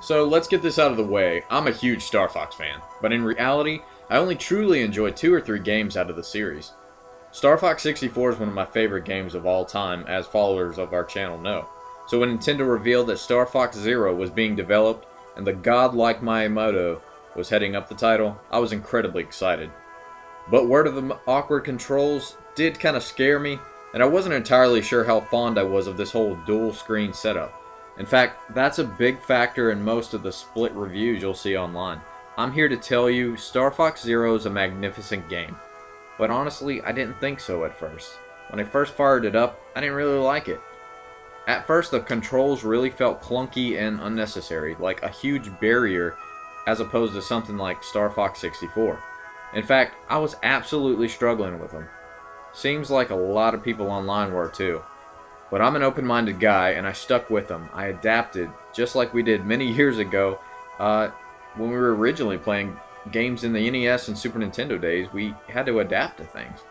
So let's get this out of the way. I'm a huge Star Fox fan, but in reality, I only truly enjoy 2 or 3 games out of the series. Star Fox 64 is one of my favorite games of all time, as followers of our channel know. So when Nintendo revealed that Star Fox Zero was being developed and the godlike Miyamoto was heading up the title, I was incredibly excited. But word of the awkward controls did kind of scare me, and I wasn't entirely sure how fond I was of this whole dual screen setup. In fact, that's a big factor in most of the split reviews you'll see online. I'm here to tell you, Star Fox Zero is a magnificent game. But honestly, I didn't think so at first. When I first fired it up, I didn't really like it. At first, the controls really felt clunky and unnecessary, like a huge barrier as opposed to something like Star Fox 64. In fact, I was absolutely struggling with them. Seems like a lot of people online were too. But I'm an open-minded guy, and I stuck with them. I adapted, just like we did many years ago when we were originally playing games in the NES and Super Nintendo days. We had to adapt to things.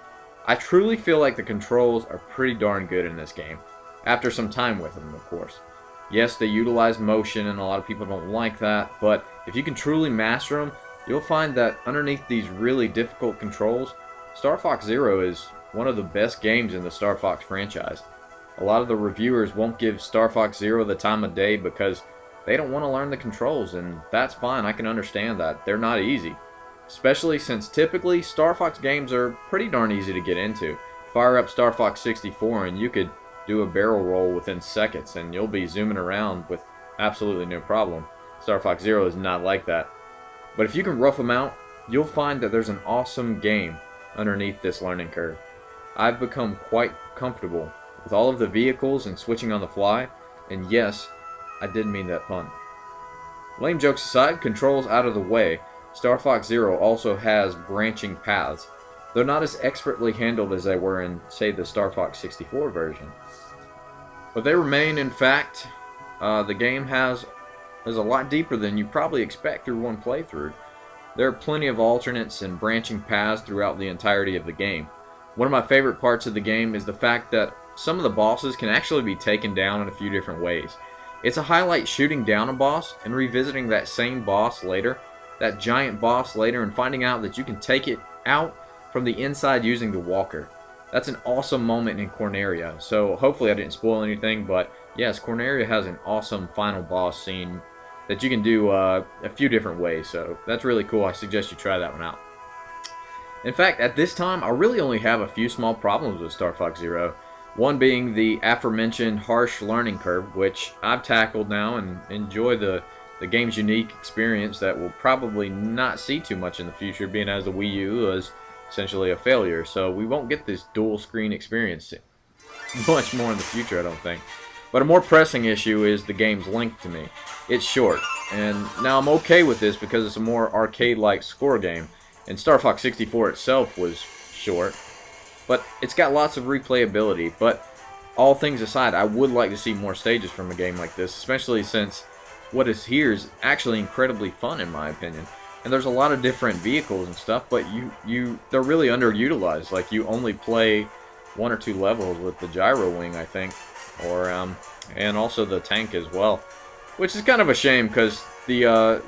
I truly feel like the controls are pretty darn good in this game, after some time with them, of course. Yes, they utilize motion, and a lot of people don't like that, but if you can truly master them, you'll find that underneath these really difficult controls, Star Fox Zero is one of the best games in the Star Fox franchise. A lot of the reviewers won't give Star Fox Zero the time of day because they don't want to learn the controls, and that's fine. I can understand that. They're not easy. Especially since typically Star Fox games are pretty darn easy to get into. Fire up Star Fox 64 and you could do a barrel roll within seconds and you'll be zooming around with absolutely no problem. Star Fox Zero is not like that. But if you can rough them out, you'll find that there's an awesome game underneath this learning curve. I've become quite comfortable with all of the vehicles and switching on the fly, and yes, I did mean that pun. Lame jokes aside, controls out of the way, Star Fox Zero also has branching paths, though not as expertly handled as they were in, say, the Star Fox 64 version. But they remain. In fact, the game is a lot deeper than you probably expect through one playthrough. There are plenty of alternates and branching paths throughout the entirety of the game. One of my favorite parts of the game is the fact that some of the bosses can actually be taken down in a few different ways. It's a highlight shooting down a boss and revisiting that same boss later, that giant boss later, and finding out that you can take it out from the inside using the walker. That's an awesome moment in Corneria, so hopefully I didn't spoil anything, but yes, Corneria has an awesome final boss scene that you can do a few different ways, so that's really cool. I suggest you try that one out. In fact, at this time, I really only have a few small problems with Star Fox Zero. One being the aforementioned harsh learning curve, which I've tackled now and enjoy the game's unique experience that we'll probably not see too much in the future, being as the Wii U was essentially a failure. So we won't get this dual screen experience much more in the future, I don't think. But a more pressing issue is the game's length to me. It's short, and now I'm okay with this because it's a more arcade-like score game, and Star Fox 64 itself was short. But it's got lots of replayability. But all things aside, I would like to see more stages from a game like this, especially since what is here is actually incredibly fun in my opinion. And there's a lot of different vehicles and stuff, but they're really underutilized. Like, you only play 1 or 2 levels with the gyro wing, I think, or and also the tank as well, which is kind of a shame because the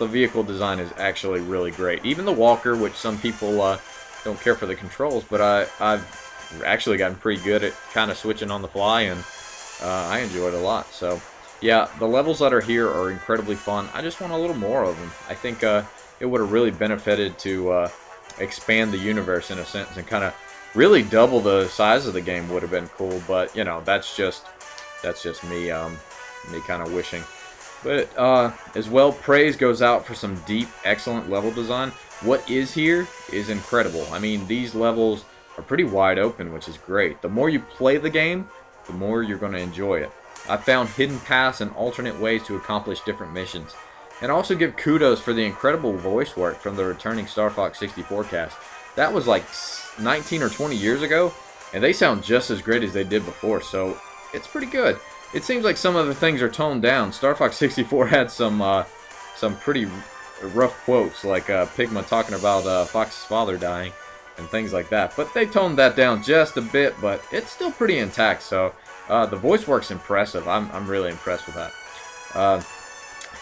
vehicle design is actually really great. Even the walker, which some people don't care for the controls, but I've actually gotten pretty good at kind of switching on the fly, and I enjoy it a lot. So yeah, the levels that are here are incredibly fun. I just want a little more of them. I think it would have really benefited to expand the universe in a sense, and kind of really double the size of the game would have been cool. But you know, that's just me me kind of wishing. But as well, praise goes out for some deep, excellent level design. What is here is incredible. I mean, these levels are pretty wide open, which is great. The more you play the game, the more you're going to enjoy it. I found hidden paths and alternate ways to accomplish different missions. And also give kudos for the incredible voice work from the returning Star Fox 64 cast. That was like 19 or 20 years ago, and they sound just as great as they did before, so it's pretty good. It seems like some of the things are toned down. Star Fox 64 had some pretty rough quotes, like Pigma talking about Fox's father dying and things like that. But they toned that down just a bit, but it's still pretty intact. So the voice work's impressive. I'm really impressed with that.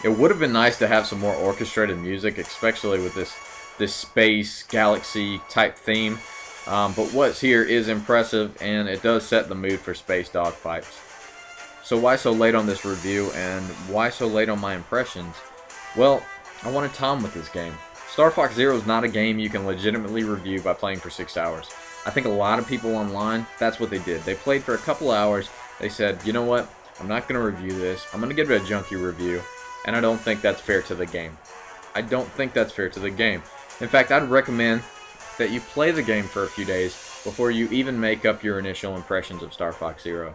It would have been nice to have some more orchestrated music, especially with this space galaxy type theme. But what's here is impressive, and it does set the mood for space dogfights. So why so late on this review, and why so late on my impressions? Well, I wanted time with this game. Star Fox Zero is not a game you can legitimately review by playing for 6 hours. I think a lot of people online, that's what they did. They played for a couple hours, they said, you know what, I'm not going to review this, I'm going to give it a junky review, and I don't think that's fair to the game. I don't think that's fair to the game. In fact, I'd recommend that you play the game for a few days before you even make up your initial impressions of Star Fox Zero.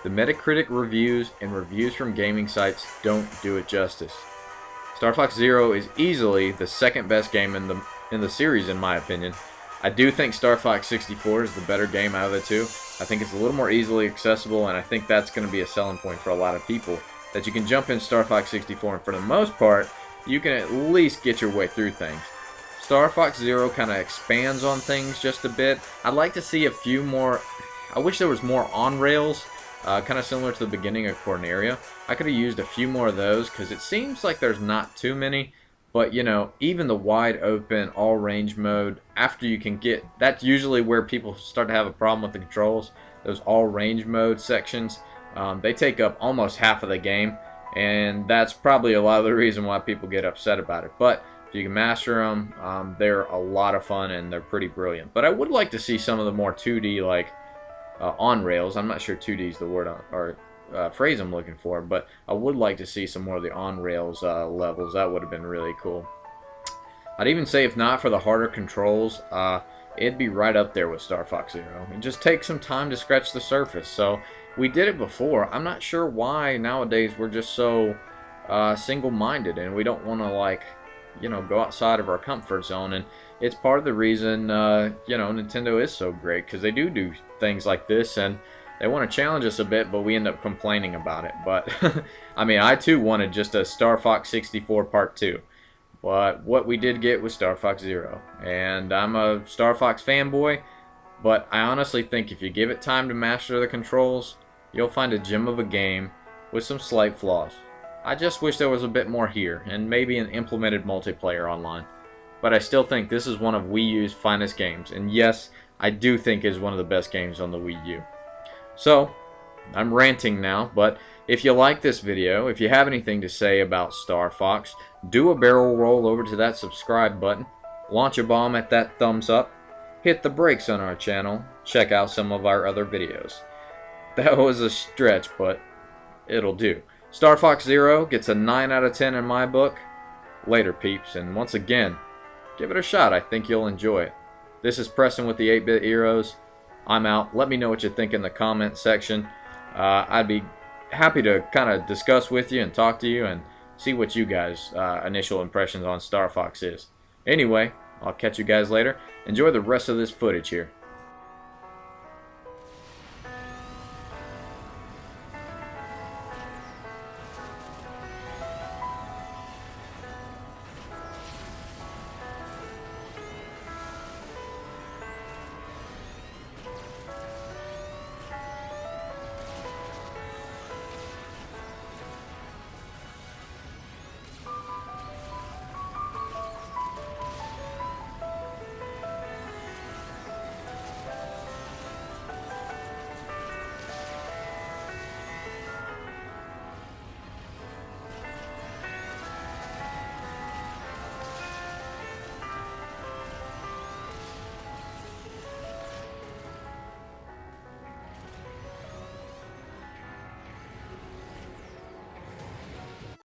The Metacritic reviews and reviews from gaming sites don't do it justice. Star Fox Zero is easily the second best game in the series, in my opinion. I do think Star Fox 64 is the better game out of the two. I think it's a little more easily accessible, and I think that's going to be a selling point for a lot of people. That you can jump in Star Fox 64, and for the most part, you can at least get your way through things. Star Fox Zero kind of expands on things just a bit. I'd like to see a few more. I wish there was more on-rails. Kind of similar to the beginning of Corneria. I could have used a few more of those because it seems like there's not too many. But, you know, even the wide open, all range mode, after you can get, that's usually where people start to have a problem with the controls. Those all range mode sections, they take up almost half of the game. And that's probably a lot of the reason why people get upset about it. But if you can master them, they're a lot of fun and they're pretty brilliant. But I would like to see some of the more 2D, like, on rails. I'm not sure 2D is the word or phrase I'm looking for, but I would like to see some more of the on rails levels. That would have been really cool. I'd even say if not for the harder controls, it'd be right up there with Star Fox Zero. It just takes some time to scratch the surface. So we did it before. I'm not sure why nowadays we're just so single-minded and we don't want to, like, you know, go outside of our comfort zone. And it's part of the reason, you know, Nintendo is so great, because they do things like this, and they want to challenge us a bit, but we end up complaining about it. But, I mean, I too wanted just a Star Fox 64 Part 2. But what we did get was Star Fox Zero. And I'm a Star Fox fanboy, but I honestly think if you give it time to master the controls, you'll find a gem of a game with some slight flaws. I just wish there was a bit more here, and maybe an implemented multiplayer online. But I still think this is one of Wii U's finest games, and yes, I do think it's one of the best games on the Wii U. So, I'm ranting now, but if you like this video, if you have anything to say about Star Fox, do a barrel roll over to that subscribe button, launch a bomb at that thumbs up, hit the brakes on our channel, check out some of our other videos. That was a stretch, but it'll do. Star Fox Zero gets a 9 out of 10 in my book. Later, peeps, and once again, give it a shot. I think you'll enjoy it. This is Preston with the 8-Bit Heroes. I'm out. Let me know what you think in the comment section. I'd be happy to kind of discuss with you and talk to you and see what you guys' initial impressions on Star Fox is. Anyway, I'll catch you guys later. Enjoy the rest of this footage here.